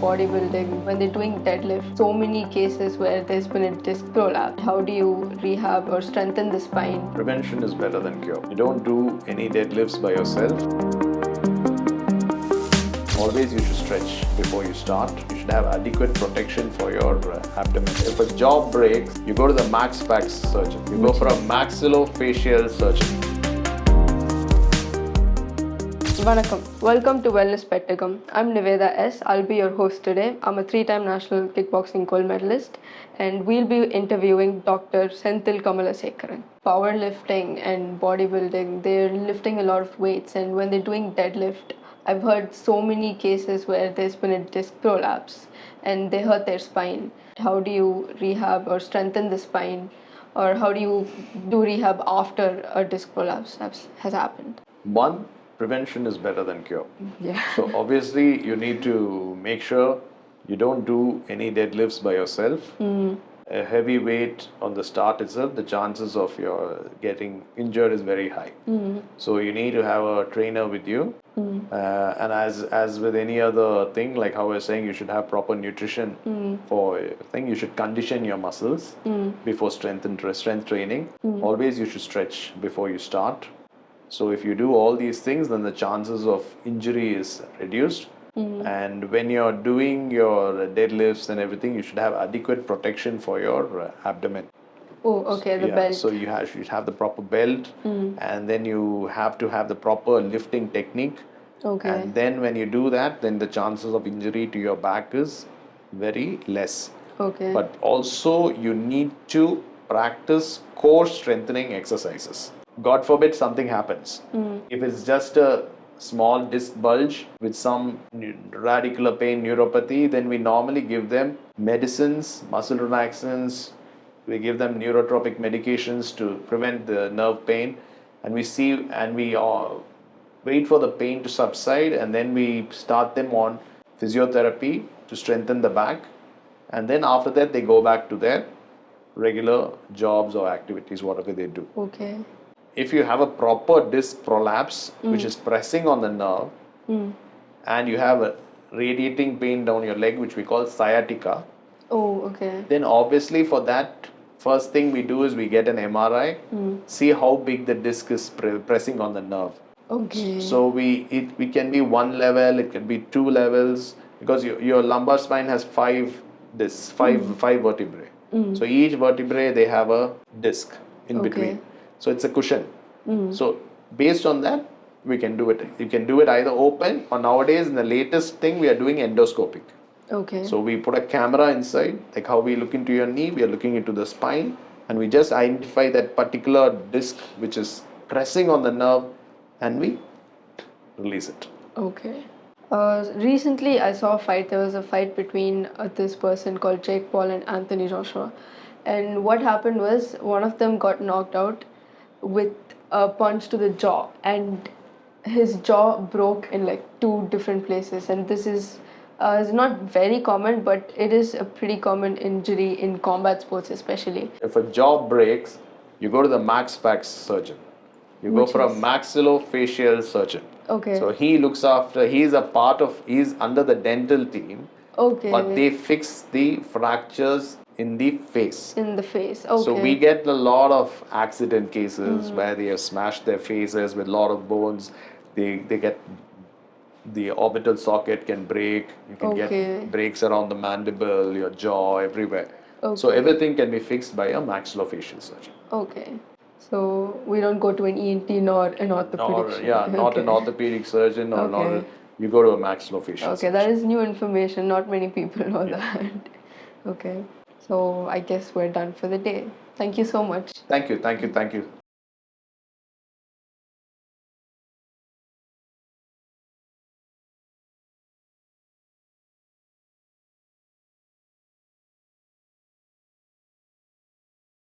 bodybuilding, when they're doing deadlift, so many cases where there's been a disc prolapse. How do you rehab or strengthen the spine? Prevention is better than cure. You don't do any deadlifts by yourself. Always you should stretch before you start. You should have adequate protection for your abdomen. If a jaw breaks, you go to the max surgeon. You go for a maxillofacial surgeon. Vanakkam. Welcome to Wellness Pettagam. I'm Nivedha S. I'll be your host today. I'm a 3-time national kickboxing gold medalist, and we'll be interviewing Dr. Senthil Kamalasekaran. Powerlifting and bodybuilding, they're lifting a lot of weights, and when they're doing deadlift, I've heard so many cases where there's been a disc prolapse and they hurt their spine. How do you rehab or strengthen the spine, or how do you do rehab after a disc prolapse has happened? One, prevention is better than cure. Yeah. So obviously you need to make sure you don't do any deadlifts by yourself. A heavy weight on the start itself, the chances of your getting injured is very high. So you need to have a trainer with you. And as with any other thing, like how I was saying, you should have proper nutrition for a thing. You should condition your muscles before strength training. Always you should stretch before you start. So if you do all these things, then the chances of injury is reduced. And when you're doing your deadlifts and everything, you should have adequate protection for your abdomen. Oh, okay, the belt. So you should have the proper belt, and then you have to have the proper lifting technique. Okay. And then when you do that, then the chances of injury to your back is very less. Okay. But also you need to practice core strengthening exercises. God forbid something happens. If it's just a small disc bulge with some radicular pain neuropathy, then we normally give them medicines, muscle relaxants. We give them neurotropic medications to prevent the nerve pain, and we wait for the pain to subside, and then we start them on physiotherapy to strengthen the back, and then after that they go back to their regular jobs or activities, whatever they do. Okay. If you have a proper disc prolapse, which is pressing on the nerve, and you have a radiating pain down your leg, which we call sciatica, then obviously for that, first thing we do is we get an MRI, see how big the disc is pressing on the nerve. Okay. So it can be one level, it can be two levels, because your lumbar spine has five discs, five vertebrae. So each vertebrae, they have a disc in between. So it's a cushion. So based on that, we can do it. You can do it either open, or nowadays in the latest thing we are doing endoscopic. Okay. So we put a camera inside, like how we look into your knee, we are looking into the spine, and we just identify that particular disc which is pressing on the nerve, and we release it. Okay. Recently I saw a fight. There was a fight between this person called Jake Paul and Anthony Joshua. And what happened was one of them got knocked out with a punch to the jaw, and his jaw broke in like 2 different places. And this is not very common, but it is a pretty common injury in combat sports especially. If a jaw breaks, you go to the max surgeon. You go for a maxillofacial surgeon. Okay. So he looks after, he's under the dental team. Okay. But they fix the fractures in the face. In the face. Okay. So we get a lot of accident cases where they have smashed their faces with a lot of bones. They get, the orbital socket can break. You can get breaks around the mandible, your jaw, everywhere. So everything can be fixed by a maxillofacial surgeon. Okay. So we don't go to an ENT nor an orthopedic surgeon. Not an orthopedic surgeon or you go to a maxillofacial surgeon. Okay, that is new information. Not many people know that. Okay. So I guess we're done for the day. Thank you so much. Thank you.